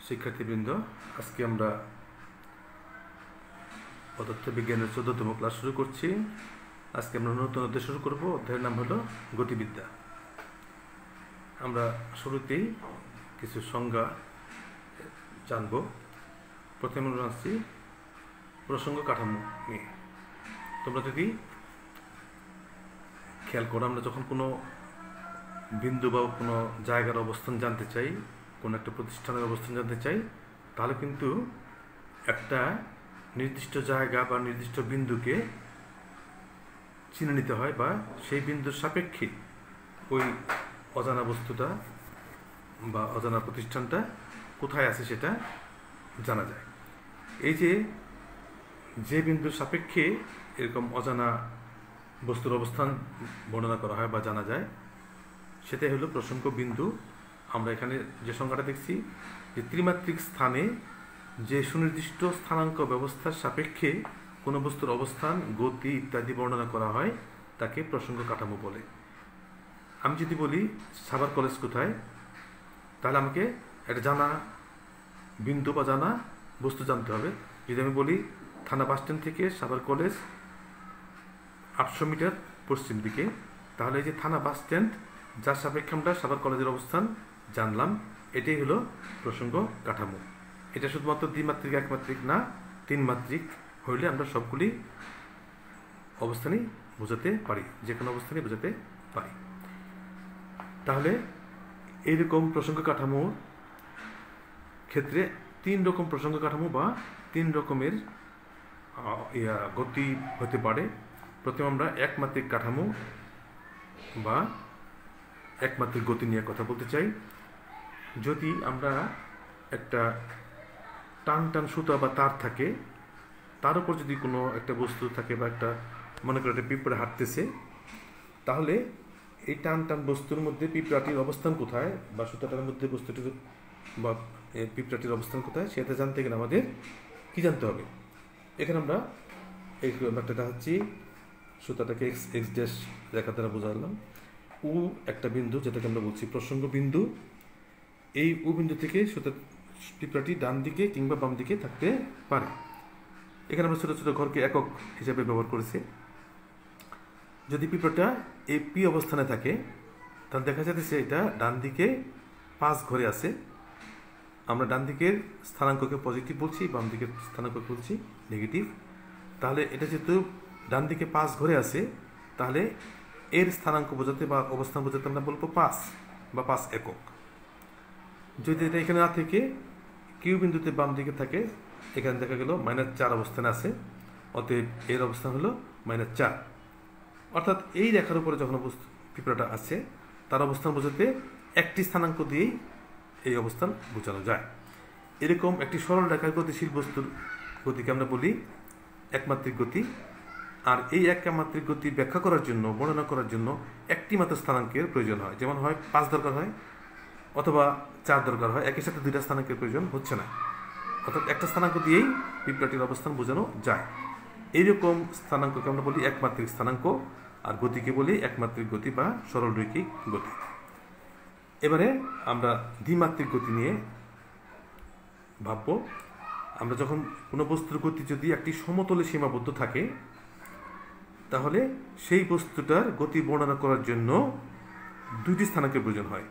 শিক্ষার্থীবৃন্দ, আজকে আমরা পদার্থবিজ্ঞানের 14তম ক্লাস শুরু করছি। আজকে আমরা নতুন অধ্যায় শুরু করব। অধ্যায়ের নাম হলো গতিবিদ্যা। আমরা শুরুতেই কিছু সংজ্ঞা জানব। প্রথমে আমরা আসছি প্রসঙ্গ কাঠামো নিয়ে। তোমরা যদি খেয়াল করো, আমরা যখন কোনো বিন্দু বা কোনো জায়গার অবস্থান জানতে চাই, কোনো একটা প্রতিষ্ঠানের অবস্থান জানতে চাই, তাহলে কিন্তু একটা নির্দিষ্ট জায়গা বা নির্দিষ্ট বিন্দুকে চিনে নিতে হয়, বা সেই বিন্দুর সাপেক্ষে ওই অজানা বস্তুটা বা অজানা প্রতিষ্ঠানটা কোথায় আছে সেটা জানা যায়। এই যে বিন্দুর সাপেক্ষে এরকম অজানা বস্তুর অবস্থান বর্ণনা করা হয় বা জানা যায়, সেটাই হলো প্রসঙ্গ বিন্দু। আমরা এখানে যে সংখ্যাটা দেখছি, যে ত্রিমাত্রিক স্থানে যে সুনির্দিষ্ট স্থানাঙ্ক ব্যবস্থার সাপেক্ষে কোনো বস্তুর অবস্থান, গতি ইত্যাদি বর্ণনা করা হয়, তাকে প্রসঙ্গ কাঠামো বলে। আমি যদি বলি সাভার কলেজ কোথায়, তাহলে আমাকে একটা জানা বিন্দু বা জানা বস্তু জানতে হবে। যদি আমি বলি থানা বাস স্ট্যান্ড থেকে সাভার কলেজ 800 মিটার পশ্চিম দিকে, তাহলে এই যে থানা বাস স্ট্যান্ড, যার সাপেক্ষে আমরা সাভার কলেজের অবস্থান জানলাম, এটাই হলো প্রসঙ্গ কাঠামো। এটা শুধুমাত্র দ্বিমাত্রিক একমাত্রিক না, তিনমাত্রিক হইলে আমরা সবগুলি অবস্থানই বোঝাতে পারি, যে কোনো অবস্থানই বোঝাতে পারি। তাহলে এইরকম প্রসঙ্গ কাঠামোর ক্ষেত্রে 3 রকম প্রসঙ্গ কাঠামো বা 3 রকমের গতি হতে পারে। প্রথমে আমরা একমাত্রিক কাঠামো বা একমাত্রিক গতি নিয়ে কথা বলতে চাই। যদি আমরা একটা টান সুতা বা তার থাকে, তার উপর যদি কোনো একটা বস্তু থাকে বা একটা, মনে করে একটা পিঁপড়া হাঁটতেছে, তাহলে এই টান বস্তুর মধ্যে পিঁপড়াটির অবস্থান কোথায়, বা সুতাটার মধ্যে বস্তুটির বা পিঁপড়াটির অবস্থান কোথায়, সেটা জানতে গেলে আমাদের কি জানতে হবে? এখানে আমরা এই ব্যাপারটা দেখাচ্ছি, সুতাটাকে এক্স ড্যাশ রেখা দ্বারা বোঝালাম। উ একটা বিন্দু, যেটাকে আমরা বলছি প্রসঙ্গ বিন্দু। এই উ বিন্দু থেকে সুতা পিঁপড়াটি ডান দিকে কিংবা বাম দিকে থাকতে পারে। এখানে আমরা ছোটো ছোটো ঘরকে একক হিসাবে ব্যবহার করেছি। যদি পিঁপড়াটা এই পি অবস্থানে থাকে, তাহলে দেখা যাচ্ছে এটা ডান দিকে 5 ঘরে আছে। আমরা ডান দিকের স্থানাঙ্ককে পজিটিভ বলছি, বাম দিকের স্থানাঙ্ককে বলছি নেগেটিভ। তাহলে এটা যেহেতু ডান দিকে 5 ঘরে আছে, তাহলে এর স্থানাঙ্ক বোঝাতে বা অবস্থান বোঝাতে আমরা বলবো 5 বা 5 একক। যদি এটা এখানে না থেকে কিউ বিন্দুতে বাম দিকে থাকে, এখানে দেখা গেল -4 অবস্থানে আছে, অতএব এর অবস্থান হলো -4। অর্থাৎ এই রেখার উপরে যখন পিঁপড়াটা আছে, তার অবস্থান বোঝাতে একটি স্থানাঙ্ক দিয়েই এই অবস্থান বোঝানো যায়। এরকম একটি সরল রেখার গতিশীল বস্তুর গতিকে আমরা বলি একমাত্রিক গতি। আর এই একমাত্রিক গতি ব্যাখ্যা করার জন্য, বর্ণনা করার জন্য একটি মাত্র স্থানাঙ্কের প্রয়োজন হয়। যেমন হয় 5 দরকার হয়, অথবা 4 দরকার হয়, একই সাথে 2টা স্থানাঙ্কের প্রয়োজন হচ্ছে না। অর্থাৎ একটা স্থানাঙ্ক দিয়েই পিঁপড়াটির অবস্থান বোঝানো যায়। এইরকম স্থানাঙ্ককে আমরা বলি একমাত্রিক স্থানাঙ্ক, আর গতিকে বলি একমাত্রিক গতি বা সরলরৈখিক গতি। এবারে আমরা দ্বিমাত্রিক গতি নিয়ে ভাবব। আমরা যখন কোনো বস্তুর গতি যদি একটি সমতলে সীমাবদ্ধ থাকে, তাহলে সেই বস্তুটার গতি বর্ণনা করার জন্য 2টি স্থানাঙ্কের প্রয়োজন হয়।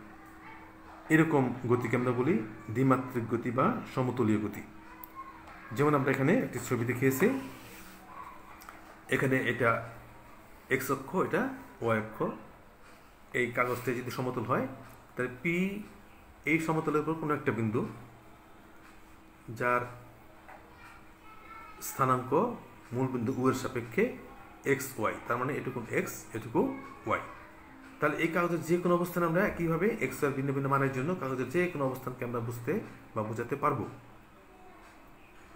এরকম গতিকে আমরা বলি দ্বিমাত্রিক গতি বা সমতলীয় গতি। যেমন আমরা এখানে একটি ছবি দেখিয়েছি। এখানে এটা এক্স অক্ষ, এটা ওয়াই অক্ষ। এই কাগজটা যদি সমতল হয়, তাহলে পি এই সমতলের উপর কোনো একটা বিন্দু, যার স্থানাঙ্ক মূল বিন্দু উ এর সাপেক্ষে এক্স ওয়াই, তার মানে এটুকু এক্স এটুকু ওয়াই। তাহলে এই কাগজের যে কোনো অবস্থান আমরা একইভাবে এক্স ওয়াই ভিন্ন ভিন্ন মানের জন্য কাগজের যে কোনো অবস্থানকে আমরা বুঝতে বা বোঝাতে পারবো।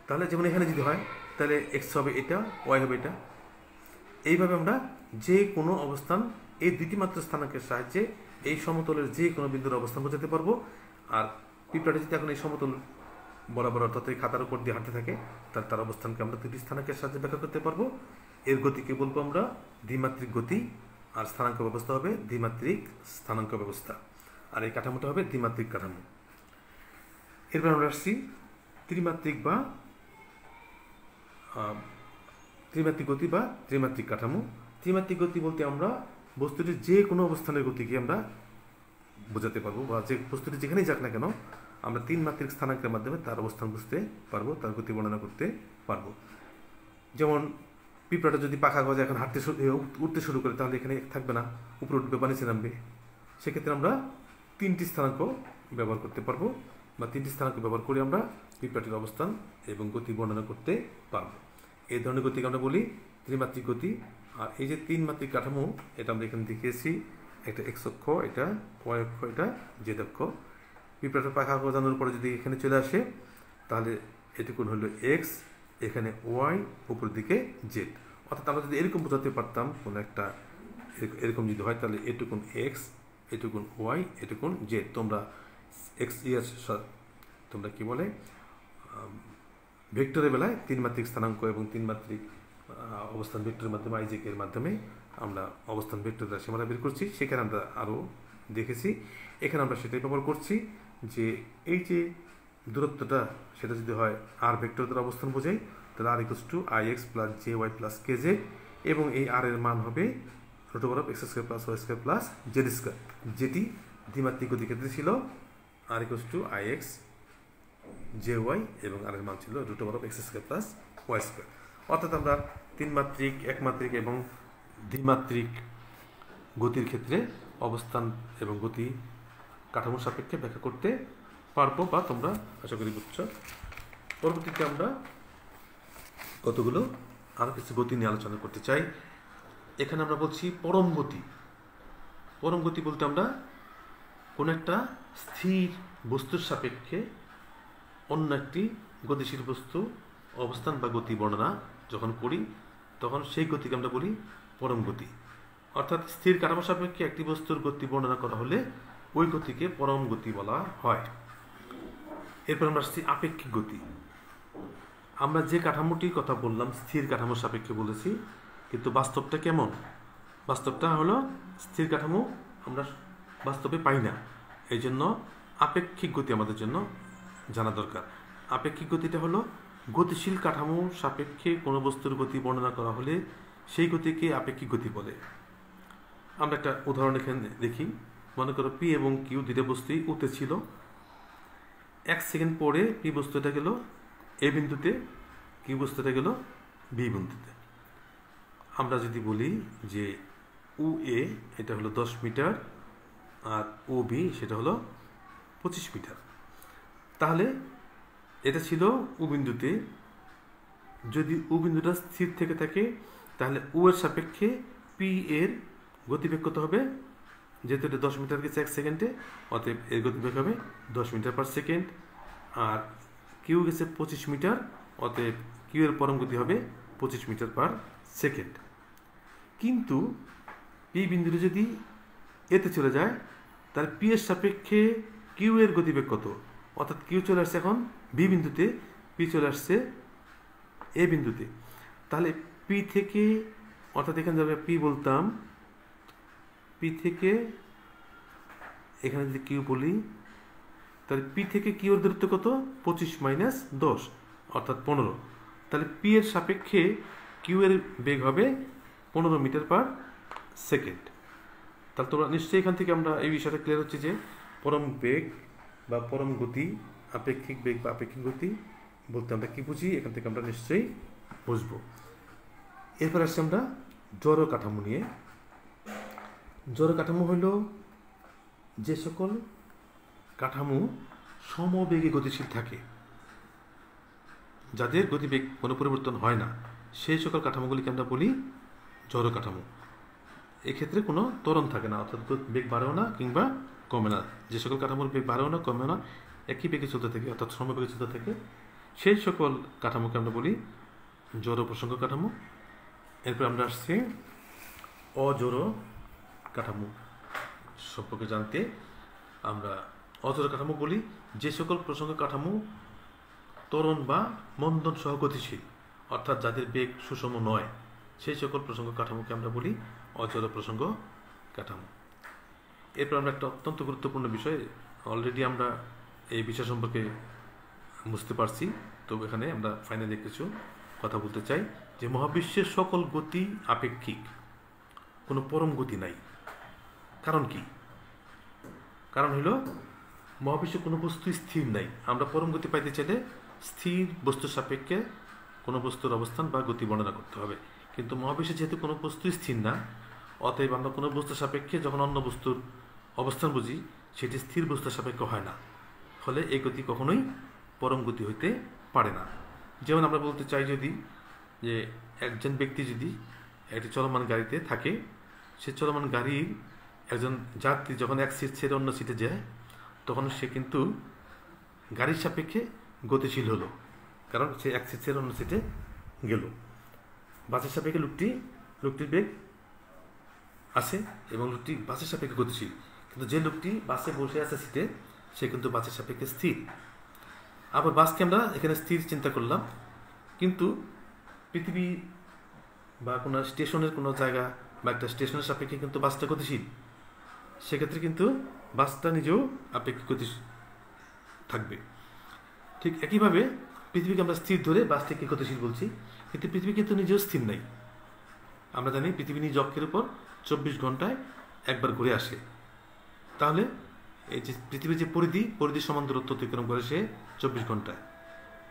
তাহলে যেমন এখানে যদি হয়, তাহলে এক্স হবে এটা, ওয়াই হবে এটা। এইভাবে আমরা যে কোনো অবস্থান এই 2টি মাত্র স্থানাঙ্কের সাহায্যে এই সমতলের যে কোনো বিন্দুর অবস্থান বোঝাতে পারবো। আর পিঁপড়াটি যদি এখন এই সমতল বরাবর, অর্থাৎ এই খাতার উপর দিয়ে হাঁটতে থাকে, তার অবস্থানকে আমরা 2টি স্থানাঙ্কের সাহায্যে ব্যাখ্যা করতে পারবো। এর গতিকে বলবো আমরা দ্বিমাত্রিক গতি, আর স্থানাঙ্ক ব্যবস্থা হবে দ্বিমাত্রিক স্থানাঙ্ক ব্যবস্থা, আর এই কাঠামোটা হবে দ্বিমাত্রিক কাঠামো। এরপর আমরা আসছি ত্রিমাত্রিক বা ত্রিমাত্রিক গতি বা ত্রিমাত্রিক কাঠামো। ত্রিমাত্রিক গতি বলতে আমরা বস্তুটির যে কোনো অবস্থানের গতিকে আমরা বোঝাতে পারবো, বা যে বস্তুটি যেখানেই যাক না কেন আমরা তিন মাত্রিক স্থানাঙ্কের মাধ্যমে তার অবস্থান বুঝতে পারবো, তার গতি বর্ণনা করতে পারবো। যেমন পিঁপড়াটা যদি পাখা গজায় এখন উঠতে শুরু করে, তাহলে এখানে থাকবে না, উপরে উঠবে বা নিচে নামবে। সেক্ষেত্রে আমরা তিনটি স্থানাঙ্ক ব্যবহার করতে পারবো, বা তিনটি স্থানাঙ্ক ব্যবহার করে আমরা পিঁপড়াটির অবস্থান এবং গতি বর্ণনা করতে পারবো। এই ধরনের গতিকে আমরা বলি ত্রিমাত্রিক গতি। আর এই যে তিন মাত্রিক কাঠামো, এটা আমরা এখানে দেখিয়েছি, একটা এক্স অক্ষ, এটা ওয়াই অক্ষ, এটা জেড অক্ষ। পিঁপড়াটা পাখা গজানোর পরে যদি এখানে চলে আসে, তাহলে এটুকুন হলো এক্স, এখানে ওয়াই, উপর দিকে জেড। অর্থাৎ আমরা যদি এরকম বোঝাতে পারতাম, কোনো একটা এরকম যদি হয়, তাহলে এটুকুন এক্স, এটুকুন ওয়াই, এটুকুন জেড। তোমরা এক্স তোমরা কি বলে ভেক্টরের বেলায় তিন মাত্রিক স্থানাঙ্ক এবং তিন মাত্রিক অবস্থান ভেক্টরের মাধ্যমে, আইজেকের মাধ্যমে আমরা অবস্থান ভেক্টর রাশিমালা বের করছি। সেখানে আমরা আরও দেখেছি, এখানে আমরা সেটাই ব্যবহার করছি যে এই যে দূরত্বটা, সেটা যদি হয় আর ভেক্টর দ্বারা অবস্থান বোঝাই, তাহলে r equals to i x plus j y plus k j, এবং এই আর এর মান হবে root over of x square plus y square plus z square, যেটি দ্বিমাত্রিক গতি ক্ষেত্রে ছিল r equals to i x j y, এবং আর এর মান ছিল root over of x square plus y square. অর্থাৎ আমরা তিন মাত্রিক, একমাত্রিক এবং দ্বিমাত্রিক গতির ক্ষেত্রে অবস্থান এবং গতি কাঠামোর সাপেক্ষে ব্যাখ্যা করতে পারবো, বা তোমরা আশা করি বুঝছো। পরবর্তীতে আমরা কতগুলো আরও কিছু গতি নিয়ে আলোচনা করতে চাই। এখানে আমরা বলছি পরম গতি। পরম গতি বলতে আমরা কোনো একটা স্থির বস্তুর সাপেক্ষে অন্য একটি গতিশীল বস্তু অবস্থান বা গতি বর্ণনা যখন করি, তখন সেই গতিকে আমরা বলি পরম গতি। অর্থাৎ স্থির কাঠামো সাপেক্ষে একটি বস্তুর গতি বর্ণনা করা হলে ওই গতিকে পরম গতি বলা হয়। এরপর আমরা আসছি আপেক্ষিক গতি। আমরা যে কাঠামোটির কথা বললাম স্থির কাঠামোর সাপেক্ষে বলেছি, কিন্তু বাস্তবটা কেমন? বাস্তবটা হলো স্থির কাঠামো আমরা বাস্তবে পাই না, এই জন্য আপেক্ষিক গতি আমাদের জন্য জানা দরকার। আপেক্ষিক গতিটা হলো গতিশীল কাঠামো সাপেক্ষে কোনো বস্তুর গতি বর্ণনা করা হলে সেই গতিকে আপেক্ষিক গতি বলে। আমরা একটা উদাহরণ এখানে দেখি। মনে করো পি এবং কিউ দুইটা বস্তুই উতে ছিল, 1 সেকেন্ড পরে পি বস্তুটা গেল এ বিন্দুতে, কিউ বস্তুটা গেল বি বিন্দুতে। আমরা যদি বলি যে উ এ এটা হলো 10 মিটার আর ও বি সেটা হলো 25 মিটার, তাহলে এটা ছিল উ বিন্দুতে। যদি উ বিন্দুটা স্থির থেকে থাকে, তাহলে উ এর সাপেক্ষে পি এর গতিবেগ কত হবে? যেহেতু এটা 10 মিটার গেছে 1 সেকেন্ডে, অতএব এর গতিবেগ হবে 10 মিটার পার সেকেন্ড। আর কিউ গেছে 25 মিটার, অতএব কিউ এর পরম গতি হবে 25 মিটার পার সেকেন্ড। কিন্তু পি বিন্দুটা যদি এতে চলে যায়, তাহলে পি এর সাপেক্ষে কিউ এর গতিবেগ কত? অর্থাৎ কিউ চলে আসছে এখন বি বিন্দুতে, পি চলে আসছে এ বিন্দুতে। তাহলে পি থেকে, অর্থাৎ এখানে যাবে পি বলতাম, পি থেকে এখানে যদি কিউ বলি, তাহলে পি থেকে কিউ এর দূরত্ব কত? 25 মাইনাস 10 অর্থাৎ 15। তাহলে পি এর সাপেক্ষে কিউ এর বেগ হবে 15 মিটার পার সেকেন্ড। তাহলে তোমরা নিশ্চয়ই এখান থেকে আমরা এই বিষয়টা ক্লিয়ার হচ্ছে যে পরম বেগ বা পরম গতি, আপেক্ষিক বেগ বা আপেক্ষিক গতি বলতে আমরা কি বুঝি, এখান থেকে আমরা নিশ্চয়ই বুঝবো। এরপর আসছি আমরা জড় কাঠামো নিয়ে। জড় কাঠামো হলো যে সকল কাঠামো সমবেগে গতিশীল থাকে, যাদের গতিবেগ কোনো পরিবর্তন হয় না, সেই সকল কাঠামোগুলিকে আমরা বলি জড় কাঠামো। এক্ষেত্রে কোনো ত্বরণ থাকে না, অর্থাৎ বেগ বাড়েও না কিংবা কমে না। যে সকল কাঠামোর বেগ বাড়েও না কমেও না, একই বেগে চলতে থাকে, অর্থাৎ সমবেগে চলতে থাকে, সেই সকল কাঠামোকে আমরা বলি জড় প্রসঙ্গ কাঠামো। এরপর আমরা আসছি অজড় কাঠামো সম্পর্কে জানতে। আমরা অজড় কাঠামো বলি যে সকল প্রসঙ্গ কাঠামো ত্বরণ বা মন্দন সহ গতিশীল, অর্থাৎ যাদের বেগ সুষম নয়, সেই সকল প্রসঙ্গ কাঠামোকে আমরা বলি অজড় প্রসঙ্গ কাঠামো। এরপর আমরা একটা অত্যন্ত গুরুত্বপূর্ণ বিষয়, অলরেডি আমরা এই বিষয় সম্পর্কে বুঝতে পারছি। তো এখানে আমরা ফাইনালি কিছু কথা বলতে চাই যে মহাবিশ্বের সকল গতি আপেক্ষিক, কোনো পরম গতি নাই। কারণ কি? কারণ হলো মহাবিশ্বে কোনো বস্তু স্থির নাই। আমরা পরম গতি পাইতে চাইলে স্থির বস্তুর সাপেক্ষে কোনো বস্তুর অবস্থান বা গতি বর্ণনা করতে হবে। কিন্তু মহাবিশ্বে যেহেতু কোনো বস্তু স্থির না, অতএব আমরা কোনো বস্তুর সাপেক্ষে যখন অন্য বস্তুর অবস্থান বুঝি সেটি স্থির বস্তুর সাপেক্ষে হয় না। ফলে এই গতি কখনোই পরম গতি হইতে পারে না। যেমন আমরা বলতে চাই যদি যে একজন ব্যক্তি যদি একটি চলমান গাড়িতে থাকে, সে চলমান গাড়ির একজন যাত্রী যখন এক সিট ছেড়ে অন্য সিটে যায়, তখন সে কিন্তু গাড়ির সাপেক্ষে গতিশীল হলো, কারণ সে এক সিট ছেড়ে অন্য সিটে গেল। বাসের সাপেক্ষে লোকটির বেগ আছে এবং লোকটি বাসের সাপেক্ষে গতিশীল, কিন্তু যে লোকটি বাসে বসে আছে সিটে সে কিন্তু বাসের সাপেক্ষে স্থির। আবার বাসকে আমরা এখানে স্থির চিন্তা করলাম, কিন্তু পৃথিবী বা কোনো স্টেশনের কোনো জায়গা বা একটা স্টেশনের সাপেক্ষে কিন্তু বাসটা গতিশীল। সেক্ষেত্রে কিন্তু বাসটা নিজেও আপেক্ষিক গতিশীল থাকবে। ঠিক একইভাবে পৃথিবীকে আমরা স্থির ধরে বাসটাকে গতিশীল বলছি, কিন্তু পৃথিবী কিন্তু নিজেও স্থির নাই। আমরা জানি পৃথিবী নিজ অক্ষের উপর 24 ঘন্টায় একবার ঘুরে আসে। তাহলে এই যে পৃথিবীর যে পরিধির সমান দূরত্ব অতিক্রম করে সে 24 ঘন্টায়,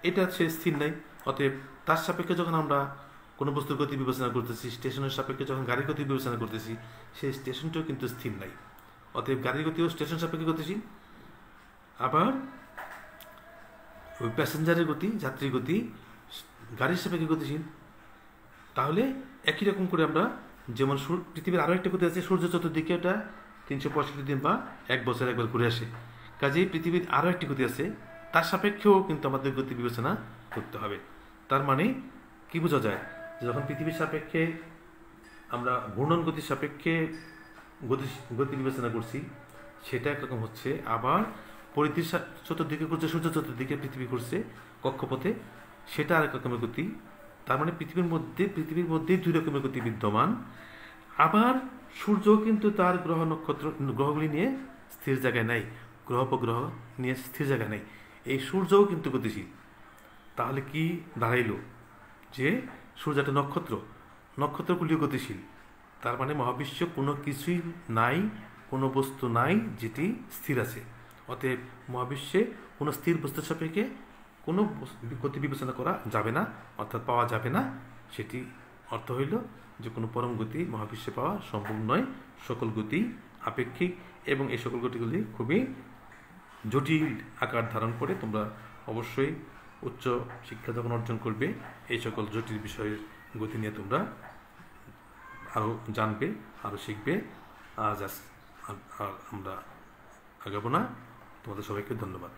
এটা সে স্থির নাই। অতএব তার সাপেক্ষে যখন আমরা কোনো বস্তুর গতি বিবেচনা করতেছি, স্টেশনের সাপেক্ষে যখন গাড়ির গতি বিবেচনা করতেছি, সেই স্টেশনটাও কিন্তু স্থির নাই। অতএব গাড়ির গতিও স্টেশন সাপেক্ষে গতিশীল, আবার ওই প্যাসেঞ্জারের গতি, যাত্রীর গতি গাড়ির সাপেক্ষে গতিশীল। তাহলে একই রকম করে আমরা যেমন পৃথিবীর আরও একটা গতি আছে, সূর্য চতুর্দিকে ওটা 365 দিন বা 1 বছর একবার ঘুরে আসে। কাজেই পৃথিবীর আরও একটি গতি আছে, তার সাপেক্ষেও কিন্তু আমাদের গতি বিবেচনা করতে হবে। তার মানে কি বোঝা যায়? যখন পৃথিবীর সাপেক্ষে আমরা ঘূর্ণন গতির সাপেক্ষে গতি বিবেচনা করছি, সেটা একরকম হচ্ছে। আবার পরিধির চতুর্দিকে করছে, সূর্য চতুর্দিকে পৃথিবী করছে কক্ষপথে, সেটা আরেক রকমের গতি। তার মানে পৃথিবীর মধ্যে 2 রকমের গতি বিদ্যমান। আবার সূর্য কিন্তু তার গ্রহগুলি নিয়ে স্থির জায়গায় নাই, গ্রহ নিয়ে স্থির জায়গায় নাই। এই সূর্যও কিন্তু গতিশীল। তাহলে কি দাঁড়াইল? যে সূর্য একটা নক্ষত্রগুলিও গতিশীল। তার মানে মহাবিশ্ব কোনো কিছুই নাই, কোনো বস্তু নাই যেটি স্থির আছে। অতএব মহাবিশ্বে কোনো স্থির বস্তুর সাপেক্ষে কোনো গতি বিবেচনা করা যাবে না, অর্থাৎ পাওয়া যাবে না। সেটি অর্থ হইল যে কোনো পরম গতি মহাবিশ্বে পাওয়া সম্ভব নয়। সকল গতি আপেক্ষিক এবং এই সকল গতিগুলি খুবই জটিল আকার ধারণ করে। তোমরা অবশ্যই উচ্চ শিক্ষা যখন অর্জন করবে, এই সকল জটিল বিষয়ের গতি নিয়ে তোমরা আরও জানবে, আরও শিখবে। আজ আমরা আগাবো না। তোমাদের সবাইকে ধন্যবাদ।